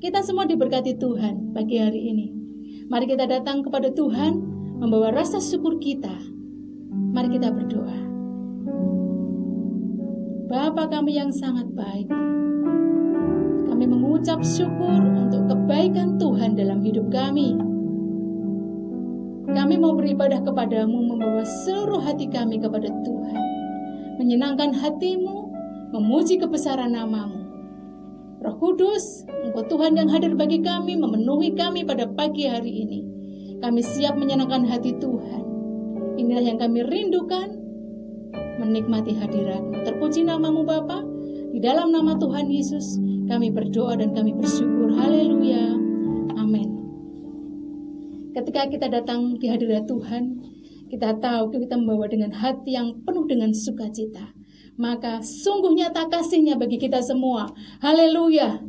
Kita semua diberkati Tuhan pagi hari ini. Mari kita datang kepada Tuhan, membawa rasa syukur kita. Mari kita berdoa. Bapa kami yang sangat baik, kami mengucap syukur untuk kebaikan Tuhan dalam hidup kami. Kami mau beribadah kepadamu, membawa seluruh hati kami kepada Tuhan, menyenangkan hatimu, memuji kebesaran namamu. Roh Kudus, Engkau Tuhan yang hadir bagi kami, memenuhi kami pada pagi hari ini. Kami siap menyenangkan hati Tuhan. Inilah yang kami rindukan, menikmati hadirat-Mu. Terpuji namamu Bapa. Di dalam nama Tuhan Yesus kami berdoa dan kami bersyukur. Haleluya. Amin. Ketika kita datang di hadirat Tuhan, kita tahu kita membawa dengan hati yang penuh dengan sukacita. Maka sungguh nyata kasih-Nya bagi kita semua. Haleluya.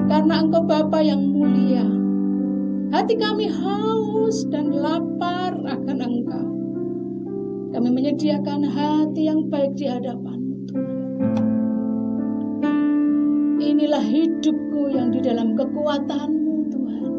Karena Engkau Bapa yang mulia, hati kami haus dan lapar akan Engkau. Kami menyediakan hati yang baik di hadapan-Mu, Tuhan. Inilah hidupku yang di dalam kekuatan-Mu, Tuhan.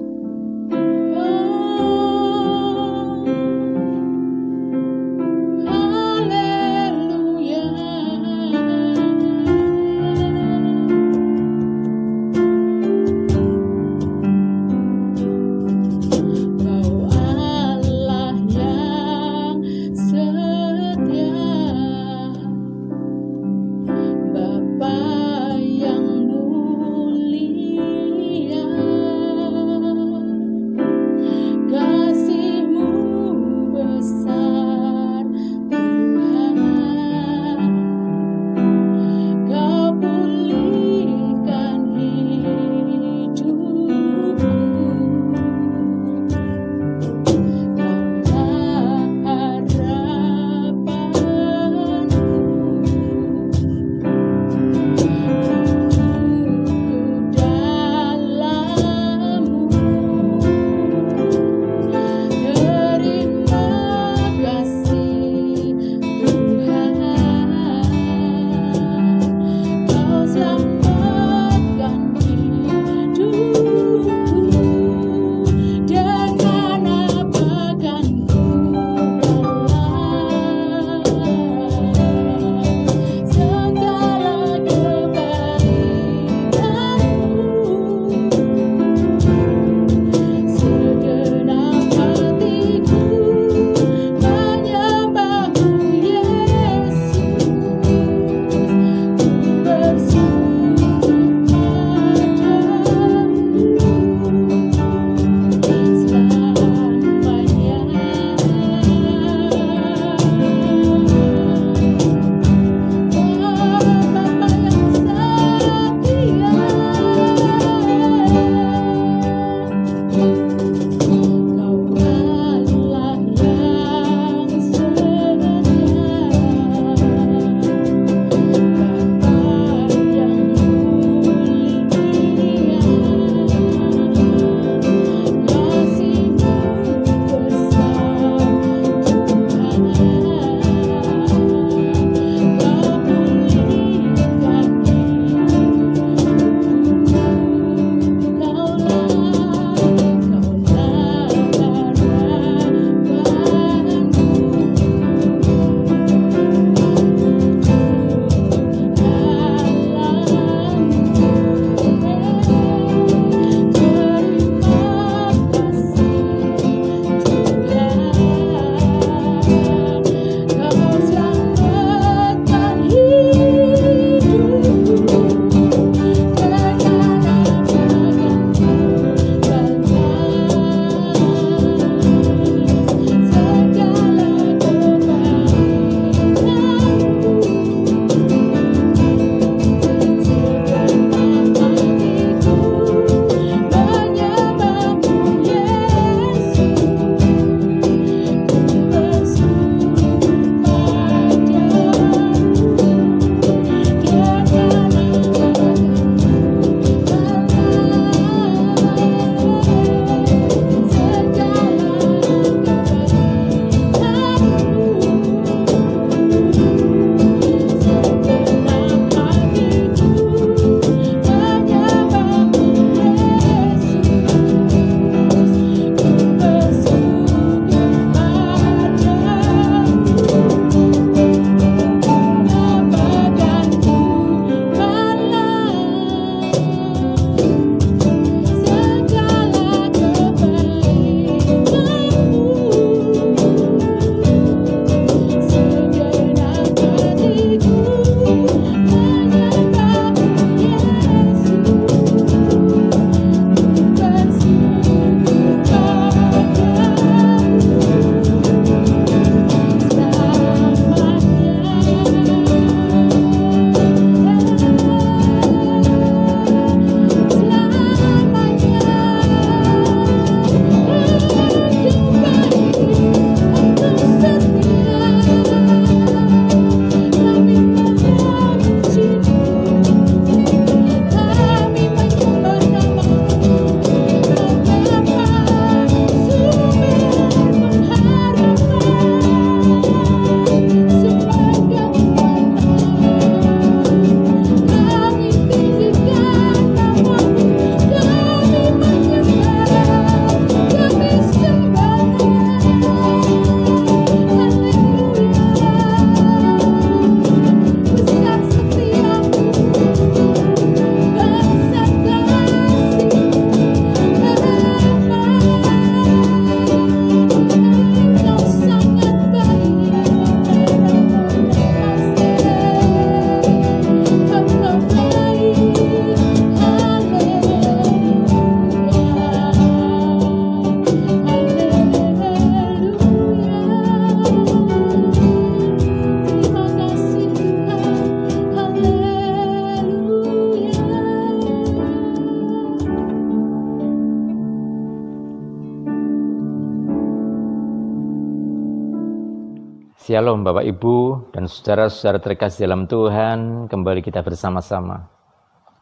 Shalom Bapak Ibu dan saudara-saudara terkasih dalam Tuhan, kembali kita bersama-sama.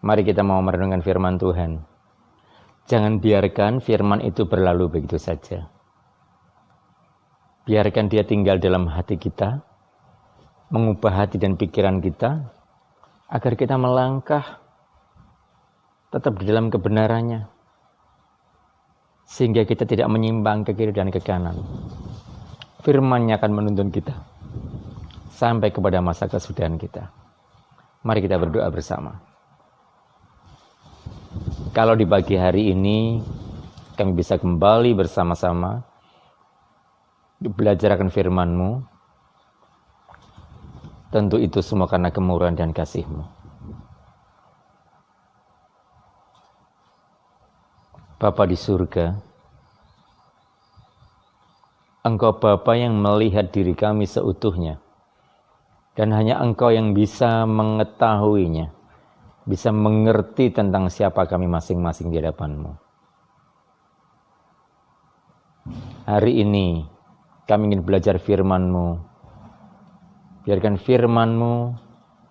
Mari kita mau merenungkan firman Tuhan. Jangan biarkan firman itu berlalu begitu saja. Biarkan dia tinggal dalam hati kita, mengubah hati dan pikiran kita, agar kita melangkah tetap di dalam kebenarannya, sehingga kita tidak menyimpang ke kiri dan ke kanan. Firman-Nya akan menuntun kita sampai kepada masa kesudahan kita. Mari kita berdoa bersama. Kalau di pagi hari ini kami bisa kembali bersama-sama belajar akan firman-Mu, tentu itu semua karena kemurahan dan kasih-Mu. Bapa di surga, Engkau Bapa yang melihat diri kami seutuhnya, dan hanya Engkau yang bisa mengetahuinya, bisa mengerti tentang siapa kami masing-masing di hadapan-Mu. Hari ini kami ingin belajar firman-Mu. Biarkan firman-Mu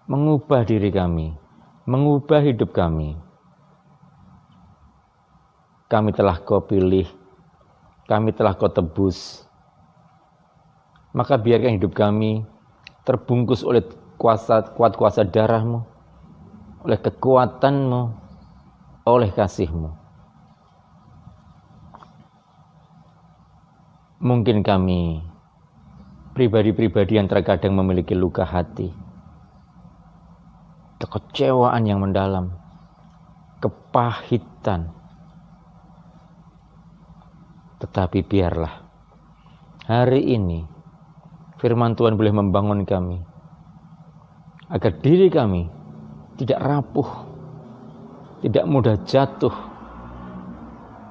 mengubah diri kami, mengubah hidup kami. Kami telah Kau pilih, kami telah Kau tebus. Maka biarkan hidup kami terbungkus oleh kuat kuasa darah-Mu, oleh kekuatan-Mu, oleh kasih-Mu. Mungkin kami pribadi-pribadi yang terkadang memiliki luka hati, kekecewaan yang mendalam, kepahitan. Tetapi biarlah hari ini firman Tuhan boleh membangun kami, agar diri kami tidak rapuh, tidak mudah jatuh,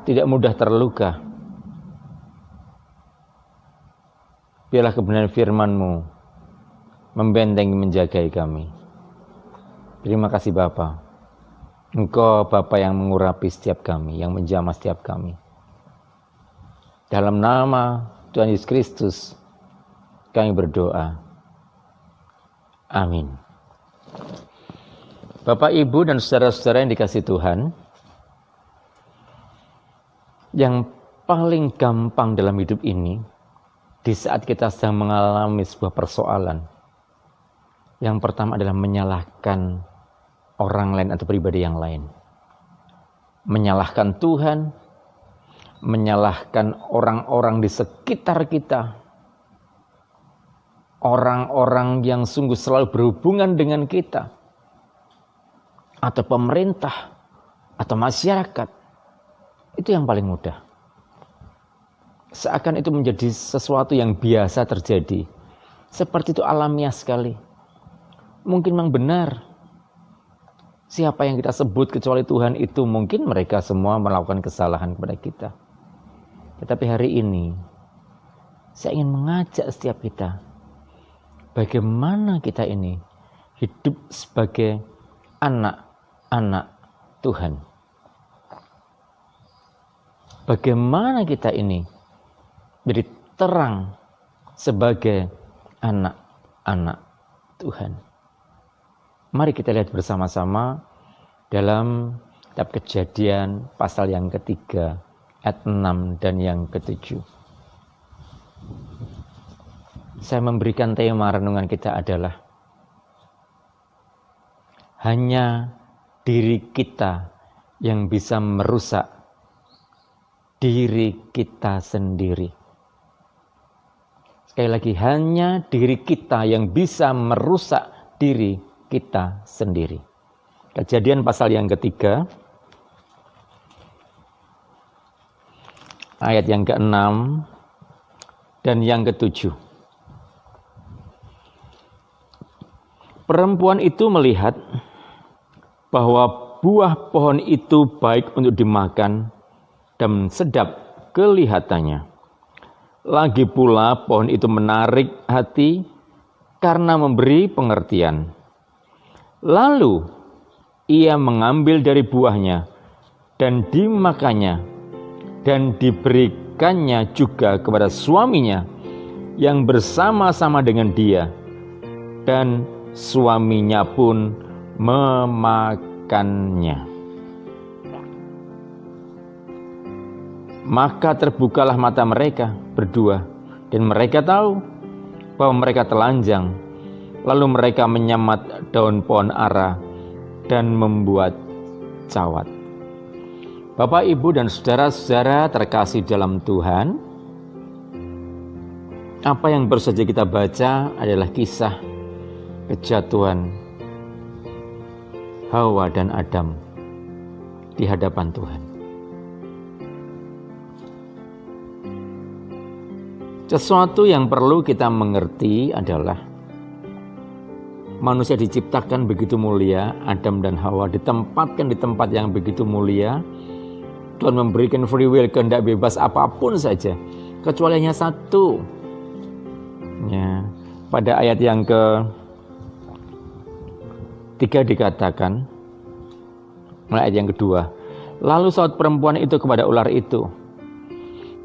tidak mudah terluka. Biarlah kebenaran firman-Mu membentengi, menjagai kami. Terima kasih Bapa. Engkau Bapa yang mengurapi setiap kami, yang menjamah setiap kami. Dalam nama Tuhan Yesus Kristus kami berdoa. Amin. Bapak, Ibu, dan saudara-saudara yang dikasihi Tuhan, yang paling gampang dalam hidup ini, di saat kita sedang mengalami sebuah persoalan, yang pertama adalah menyalahkan orang lain atau pribadi yang lain. Menyalahkan Tuhan, menyalahkan orang-orang di sekitar kita, orang-orang yang sungguh selalu berhubungan dengan kita, atau pemerintah, atau masyarakat. Itu yang paling mudah. Seakan itu menjadi sesuatu yang biasa terjadi. Seperti itu alamiah sekali. Mungkin memang benar. Siapa yang kita sebut kecuali Tuhan itu, mungkin mereka semua melakukan kesalahan kepada kita. Tetapi hari ini, saya ingin mengajak setiap kita, bagaimana kita ini hidup sebagai anak-anak Tuhan. Bagaimana kita ini menjadi terang sebagai anak-anak Tuhan. Mari kita lihat bersama-sama dalam kitab Kejadian pasal yang ketiga, ayat 6 dan yang ke-7. Saya memberikan tema renungan kita adalah hanya diri kita yang bisa merusak diri kita sendiri. Sekali lagi, hanya diri kita yang bisa merusak diri kita sendiri. Kejadian pasal yang ketiga, ayat yang ke-6 dan yang ke-7. Perempuan itu melihat bahwa buah pohon itu baik untuk dimakan dan sedap kelihatannya. Lagi pula pohon itu menarik hati karena memberi pengertian. Lalu ia mengambil dari buahnya dan dimakannya dan diberikannya juga kepada suaminya, yang bersama-sama dengan dia, dan suaminya pun memakannya. Maka terbukalah mata mereka berdua, dan mereka tahu bahwa mereka telanjang. Lalu mereka menyamat daun pohon ara dan membuat cawat. Bapak, Ibu, dan saudara-saudara terkasih dalam Tuhan, apa yang baru saja kita baca adalah kisah kejatuhan Hawa dan Adam di hadapan Tuhan. Sesuatu yang perlu kita mengerti adalah manusia diciptakan begitu mulia, Adam dan Hawa ditempatkan di tempat yang begitu mulia. Tuhan memberikan free will, kehendak bebas apapun saja, kecuali hanya satu. Ya, pada ayat yang ke-3 dikatakan, mulai ayat yang kedua, lalu saut perempuan itu kepada ular itu,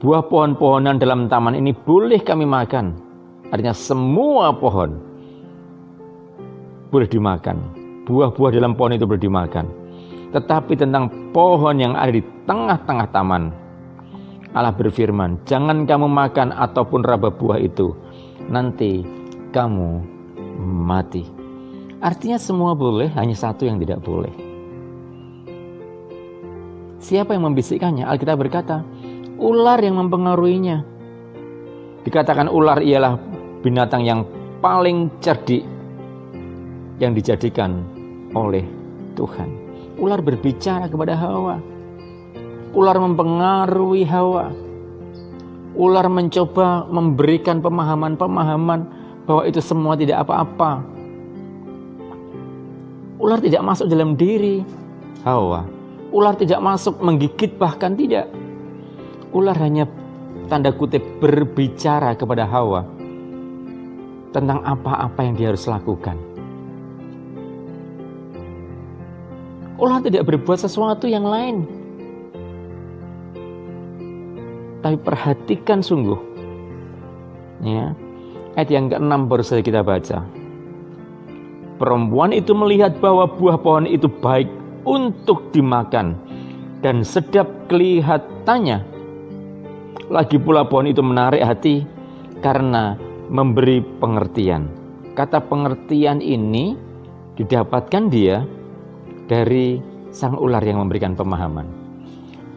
buah pohon-pohonan dalam taman ini boleh kami makan. Artinya semua pohon boleh dimakan, buah-buah dalam pohon itu boleh dimakan. Tetapi tentang pohon yang ada di tengah-tengah taman, Allah berfirman, jangan kamu makan ataupun raba buah itu, nanti kamu mati. Artinya semua boleh, hanya satu yang tidak boleh. Siapa yang membisikkannya? Alkitab berkata, ular yang mempengaruhinya. Dikatakan ular ialah binatang yang paling cerdik yang dijadikan oleh Tuhan. Ular berbicara kepada Hawa. Ular mempengaruhi Hawa. Ular mencoba memberikan pemahaman-pemahaman bahwa itu semua tidak apa-apa. Ular tidak masuk dalam diri Hawa. Ular tidak masuk menggigit, bahkan tidak. Ular hanya tanda kutip berbicara kepada Hawa tentang apa-apa yang dia harus lakukan. Ular tidak berbuat sesuatu yang lain. Tapi perhatikan sungguh. Ya. Ayat yang ke-6 baru saja kita baca. Perempuan itu melihat bahwa buah pohon itu baik untuk dimakan dan sedap kelihatannya. Lagi pula pohon itu menarik hati karena memberi pengertian. Kata pengertian ini didapatkan dia dari sang ular yang memberikan pemahaman.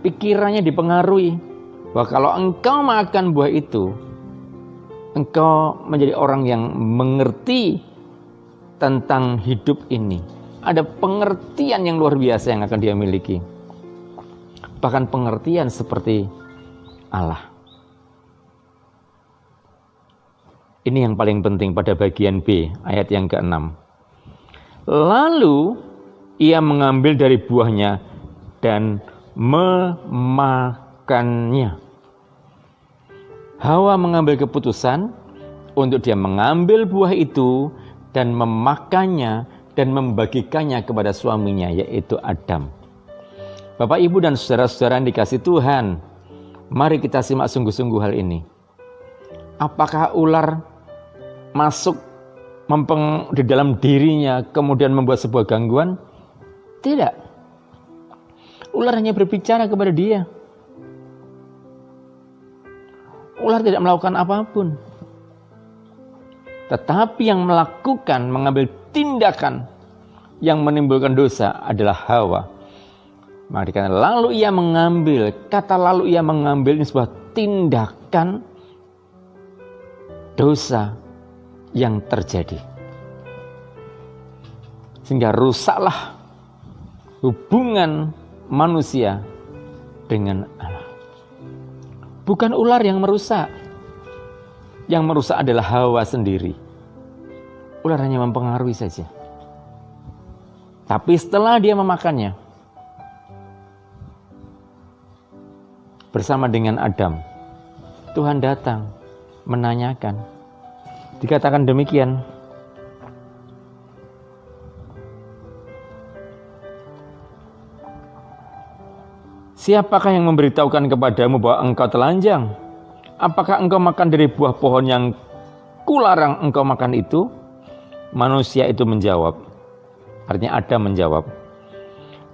Pikirannya dipengaruhi bahwa kalau engkau makan buah itu, engkau menjadi orang yang mengerti tentang hidup ini. Ada pengertian yang luar biasa yang akan dia miliki. Bahkan pengertian seperti Allah. Ini yang paling penting pada bagian B, ayat yang ke-6. Lalu ia mengambil dari buahnya dan memakannya. Hawa mengambil keputusan untuk dia mengambil buah itu dan memakannya dan membagikannya kepada suaminya, yaitu Adam. Bapak, Ibu, dan saudara-saudara yang dikasih Tuhan, mari kita simak sungguh-sungguh hal ini. Apakah ular masuk di dalam dirinya kemudian membuat sebuah gangguan? Tidak. Ular hanya berbicara kepada dia. Ular tidak melakukan apapun. Tetapi yang melakukan, mengambil tindakan yang menimbulkan dosa adalah Hawa. Maka dikatakan lalu ia mengambil. Kata lalu ia mengambil ini sebuah tindakan dosa yang terjadi. Sehingga rusaklah hubungan manusia dengan Allah. Bukan ular yang merusak. Yang merusak adalah Hawa sendiri. Ular hanya mempengaruhi saja. Tapi setelah dia memakannya, bersama dengan Adam, Tuhan datang menanyakan. Dikatakan demikian, siapakah yang memberitahukan kepadamu bahwa engkau telanjang? apakah engkau makan dari buah pohon yang kularang engkau makan itu? Manusia itu menjawab, artinya Adam menjawab,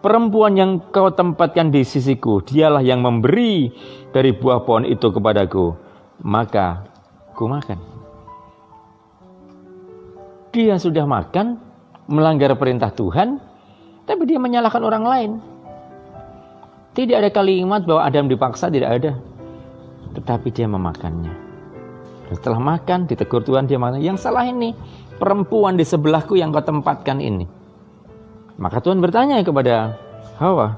perempuan yang kau tempatkan di sisiku, dialah yang memberi dari buah pohon itu kepadaku, maka ku makan. Dia sudah makan, melanggar perintah Tuhan, tapi dia menyalahkan orang lain. Tidak ada kalimat bahwa Adam dipaksa, tidak ada. Tetapi dia memakannya. Setelah makan, ditegur Tuhan, dia mengatakan, yang salah ini, perempuan di sebelahku yang kau tempatkan ini. Maka Tuhan bertanya kepada Hawa.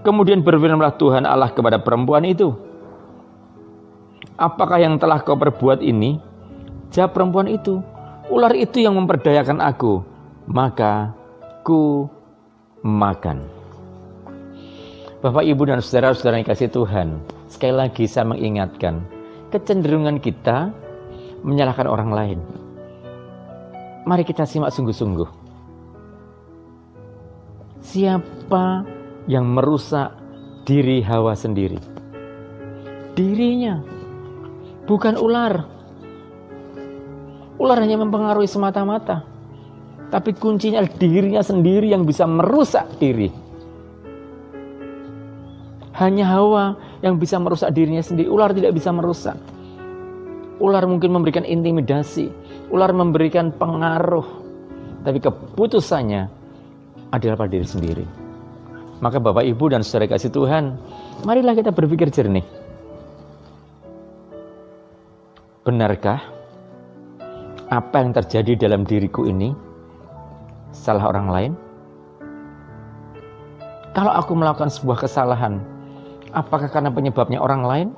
Kemudian berfirmanlah Tuhan Allah kepada perempuan itu, apakah yang telah kau perbuat ini? Jawab perempuan itu, ular itu yang memperdayakan aku, maka ku makan. Bapak, Ibu, dan saudara-saudara yang kasih Tuhan, sekali lagi saya mengingatkan, kecenderungan kita menyalahkan orang lain. Mari kita simak sungguh-sungguh. Siapa yang merusak diri Hawa sendiri? Dirinya, bukan ular. Ular hanya mempengaruhi semata-mata, tapi kuncinya dirinya sendiri yang bisa merusak diri. Hanya Hawa yang bisa merusak dirinya sendiri. Ular tidak bisa merusak. Ular mungkin memberikan intimidasi, ular memberikan pengaruh, tapi keputusannya adalah pada diri sendiri. Maka Bapak, Ibu, dan saudara kasih Tuhan, marilah kita berpikir jernih. Benarkah apa yang terjadi dalam diriku ini salah orang lain? Kalau aku melakukan sebuah kesalahan, apakah karena penyebabnya orang lain?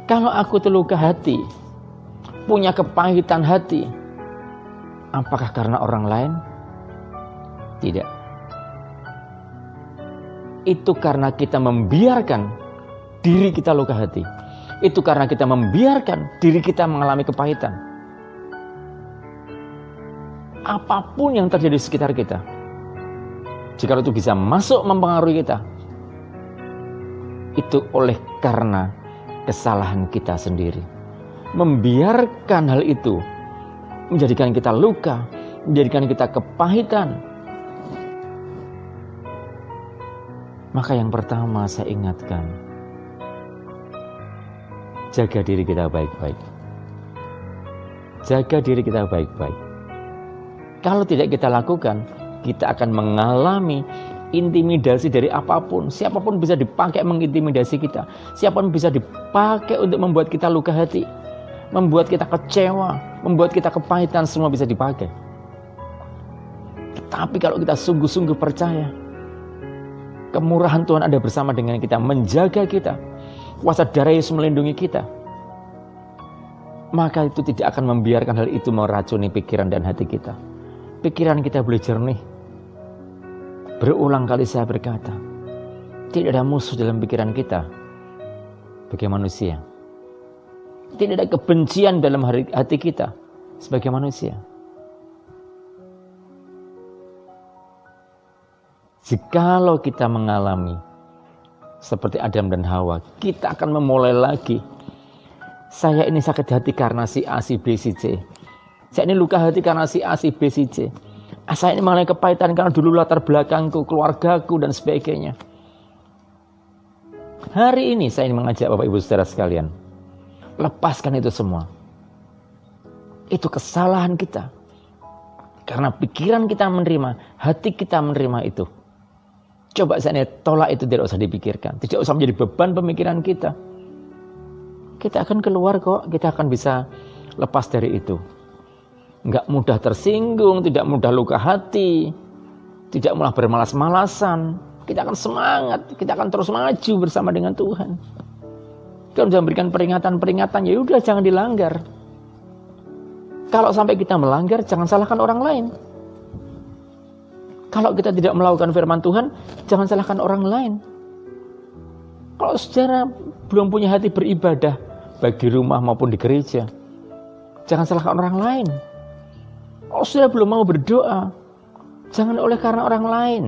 Kalau aku terluka hati, punya kepahitan hati, apakah karena orang lain? Tidak. Itu karena kita membiarkan diri kita luka hati. Itu karena kita membiarkan diri kita mengalami kepahitan. Apapun yang terjadi di sekitar kita, jika itu bisa masuk mempengaruhi kita, itu oleh karena kesalahan kita sendiri. Membiarkan hal itu menjadikan kita luka, menjadikan kita kepahitan. Maka yang pertama saya ingatkan, jaga diri kita baik-baik. Jaga diri kita baik-baik. Kalau tidak kita lakukan, kita akan mengalami intimidasi dari apapun. Siapapun bisa dipakai mengintimidasi kita. Siapapun bisa dipakai untuk membuat kita luka hati, membuat kita kecewa, membuat kita kepahitan, semua bisa dipakai. Tetapi kalau kita sungguh-sungguh percaya, kemurahan Tuhan ada bersama dengan kita, menjaga kita, kuasa darah Yesus melindungi kita, maka itu tidak akan membiarkan hal itu meracuni pikiran dan hati kita. Pikiran kita boleh jernih. Berulang kali saya berkata, tidak ada musuh dalam pikiran kita sebagai manusia. Tidak ada kebencian dalam hati kita sebagai manusia. Jikalau kita mengalami seperti Adam dan Hawa, kita akan memulai lagi. Saya ini sakit hati karena si A, si B, si C. Saya ini luka hati karena si A, si B, si C. Saya ini mengalami kepahitan karena dulu latar belakangku, keluargaku, dan sebagainya. Hari ini saya ingin mengajak Bapak Ibu Saudara sekalian, lepaskan itu semua. Itu kesalahan kita. Karena pikiran kita menerima, hati kita menerima itu. Coba saya tolak itu, tidak usah dipikirkan. Tidak usah menjadi beban pemikiran kita. Kita akan keluar kok, kita akan bisa lepas dari itu. Enggak mudah tersinggung, tidak mudah luka hati, tidak mudah bermalas-malasan. Kita akan semangat, kita akan terus maju bersama dengan Tuhan. Kalau sudah memberikan peringatan-peringatan, ya udah jangan dilanggar. Kalau sampai kita melanggar, jangan salahkan orang lain. Kalau kita tidak melakukan firman Tuhan, jangan salahkan orang lain. Kalau saudara belum punya hati beribadah, baik di rumah maupun di gereja, jangan salahkan orang lain. Kalau saudara belum mau berdoa, jangan oleh karena orang lain.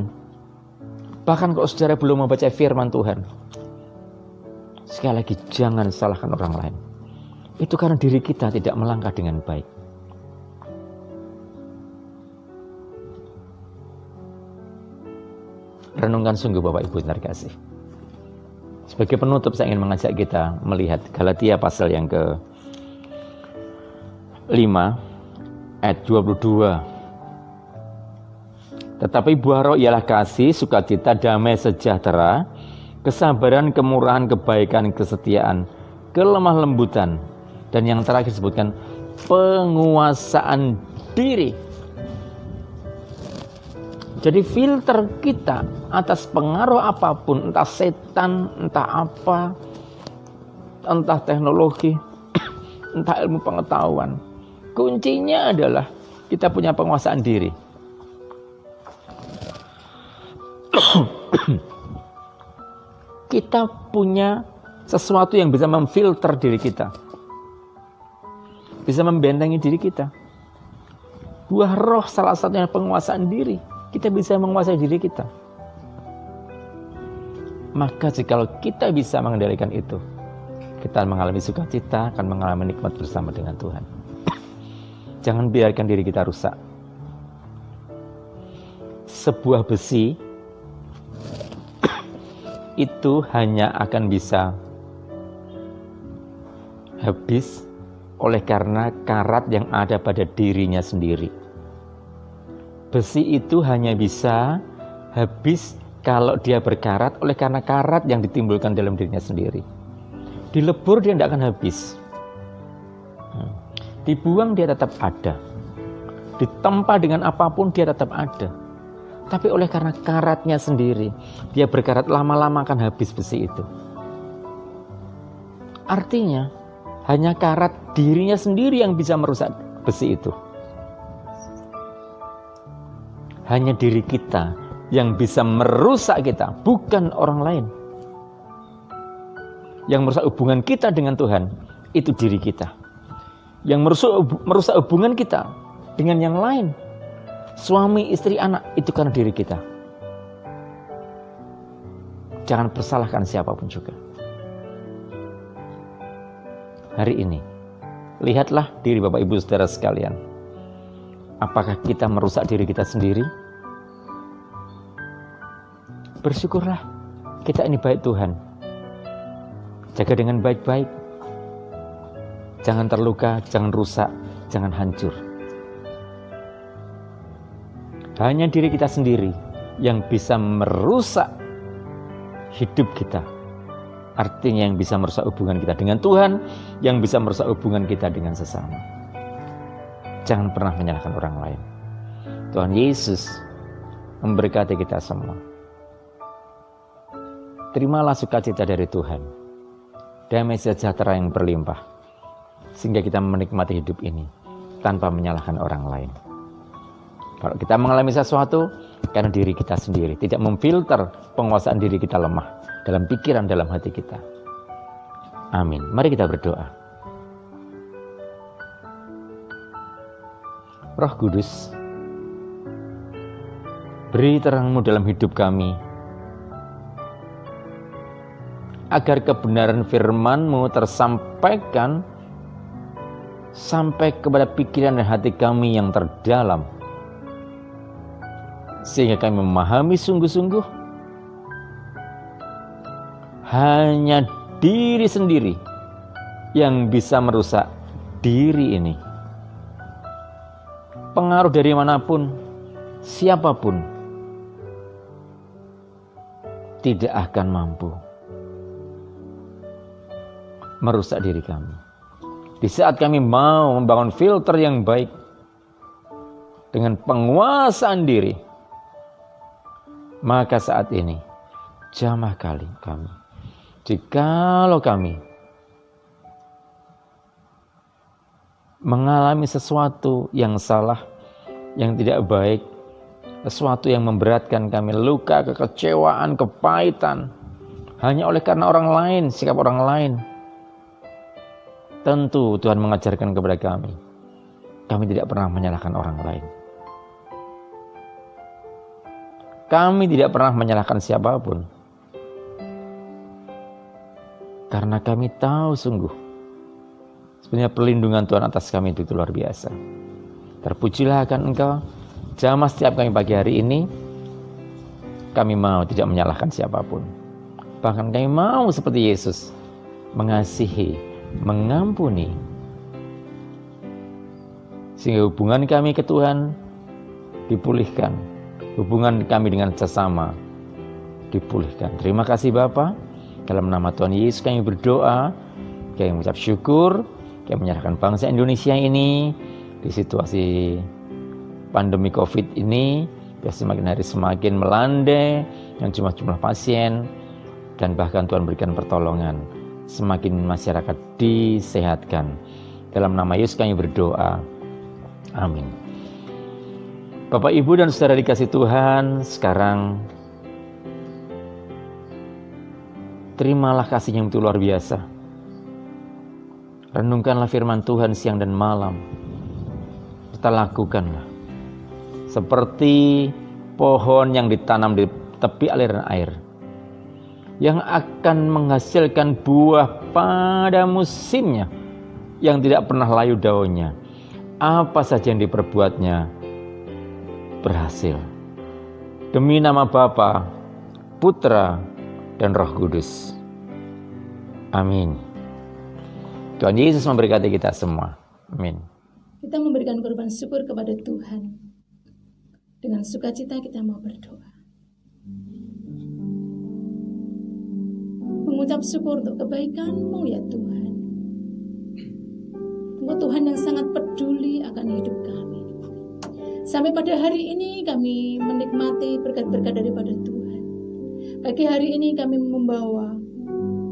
Bahkan kalau saudara belum membaca firman Tuhan, Sekali lagi, jangan salahkan orang lain. Itu karena diri kita tidak melangkah dengan baik. Renungkan sungguh Bapak Ibu yang terkasih. Sebagai penutup saya ingin mengajak kita melihat Galatia pasal yang ke-5 ayat 22. Tetapi buah roh ialah kasih, sukacita, damai, sejahtera, kesabaran, kemurahan, kebaikan, kesetiaan, kelemah lembutan, dan yang terakhir disebutkan penguasaan diri. Jadi filter kita atas pengaruh apapun, entah setan, entah apa, entah teknologi, entah ilmu pengetahuan, kuncinya adalah kita punya penguasaan diri. Kita punya sesuatu yang bisa memfilter diri kita, bisa membentengi diri kita. Buah roh salah satunya penguasaan diri. Kita bisa menguasai diri kita. Maka jikalau kita bisa mengendalikan itu, kita mengalami sukacita, akan mengalami nikmat bersama dengan Tuhan. Jangan biarkan diri kita rusak. Sebuah besi itu hanya akan bisa habis oleh karena karat yang ada pada dirinya sendiri. Besi itu hanya bisa habis kalau dia berkarat oleh karena karat yang ditimbulkan dalam dirinya sendiri. Dilebur dia tidak akan habis. Dibuang dia tetap ada. Ditempa dengan apapun dia tetap ada. Tapi oleh karena karatnya sendiri, dia berkarat, lama-lama akan habis besi itu. Artinya, hanya karat dirinya sendiri yang bisa merusak besi itu. Hanya diri kita yang bisa merusak kita, bukan orang lain. Yang merusak hubungan kita dengan Tuhan, itu diri kita. Yang merusak hubungan kita dengan yang lain, suami, istri, anak, itu karena diri kita. Jangan persalahkan siapapun juga. Hari ini, lihatlah diri Bapak Ibu Saudara sekalian. Apakah kita merusak diri kita sendiri? Bersyukurlah, kita ini baik Tuhan. Jaga dengan baik-baik. Jangan terluka, jangan rusak, jangan hancur. Hanya diri kita sendiri yang bisa merusak hidup kita. Artinya yang bisa merusak hubungan kita dengan Tuhan, yang bisa merusak hubungan kita dengan sesama. Jangan pernah menyalahkan orang lain. Tuhan Yesus memberkati kita semua. Terimalah sukacita dari Tuhan, damai sejahtera yang berlimpah, sehingga kita menikmati hidup ini tanpa menyalahkan orang lain. Kalau kita mengalami sesuatu, karena diri kita sendiri, tidak memfilter penguasaan diri kita lemah dalam pikiran, dalam hati kita. Amin. Mari kita berdoa. Roh Kudus, beri terang-Mu dalam hidup kami, agar kebenaran firman-Mu tersampaikan sampai kepada pikiran dan hati kami yang terdalam, sehingga kami memahami sungguh-sungguh hanya diri sendiri yang bisa merusak diri ini. Pengaruh dari manapun, siapapun, tidak akan mampu merusak diri kami. Di saat kami mau membangun filter yang baik dengan penguasaan diri, maka saat ini jamah kali kami. Jikalau kami mengalami sesuatu yang salah, yang tidak baik, sesuatu yang memberatkan kami, luka, kekecewaan, kepahitan, hanya oleh karena orang lain, sikap orang lain, tentu Tuhan mengajarkan kepada kami tidak pernah menyalahkan orang lain. Kami tidak pernah menyalahkan siapapun. Karena kami tahu sungguh sebenarnya perlindungan Tuhan atas kami itu luar biasa. Terpujilah akan Engkau. Jamah setiap kami pagi hari ini, kami mau tidak menyalahkan siapapun. Bahkan kami mau seperti Yesus, mengasihi, mengampuni. Sehingga hubungan kami ke Tuhan dipulihkan. Hubungan kami dengan sesama dipulihkan. Terima kasih Bapa. Dalam nama Tuhan Yesus kami berdoa, kami mengucap syukur, kami menyerahkan bangsa Indonesia ini di situasi pandemi COVID ini, semakin hari semakin melandai, yang jumlah pasien, dan bahkan Tuhan berikan pertolongan, semakin masyarakat disehatkan. Dalam nama Yesus kami berdoa, amin. Bapak, Ibu, dan Saudara dikasih Tuhan, sekarang terimalah kasih yang begitu luar biasa. Renungkanlah firman Tuhan siang dan malam. Kita lakukanlah. Seperti pohon yang ditanam di tepi aliran air, yang akan menghasilkan buah pada musimnya, yang tidak pernah layu daunnya. Apa saja yang diperbuatnya berhasil. Demi nama Bapa, Putra, dan Roh Kudus. Amin. Tuhan Yesus memberkati kita semua. Amin. Kita memberikan korban syukur kepada Tuhan. Dengan sukacita kita mau berdoa. Mengucap syukur untuk kebaikan-Mu ya Tuhan. Engkau Tuhan yang sangat peduli akan hidup kami. Sampai pada hari ini kami menikmati berkat-berkat daripada Tuhan. Pagi hari ini kami membawa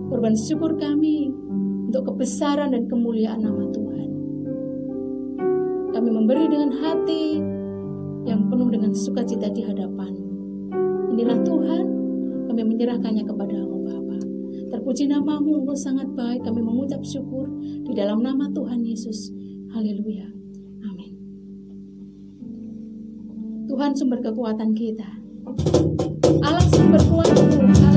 korban syukur kami untuk kebesaran dan kemuliaan nama Tuhan. Kami memberi dengan hati yang penuh dengan sukacita di hadapan-Mu. Inilah Tuhan, kami menyerahkannya kepada-Mu Bapa. Terpuji nama-Mu, Engkau sangat baik. Kami mengucap syukur di dalam nama Tuhan Yesus. Haleluya. Amin. Tuhan sumber kekuatan kita. Allah sumber kuatku.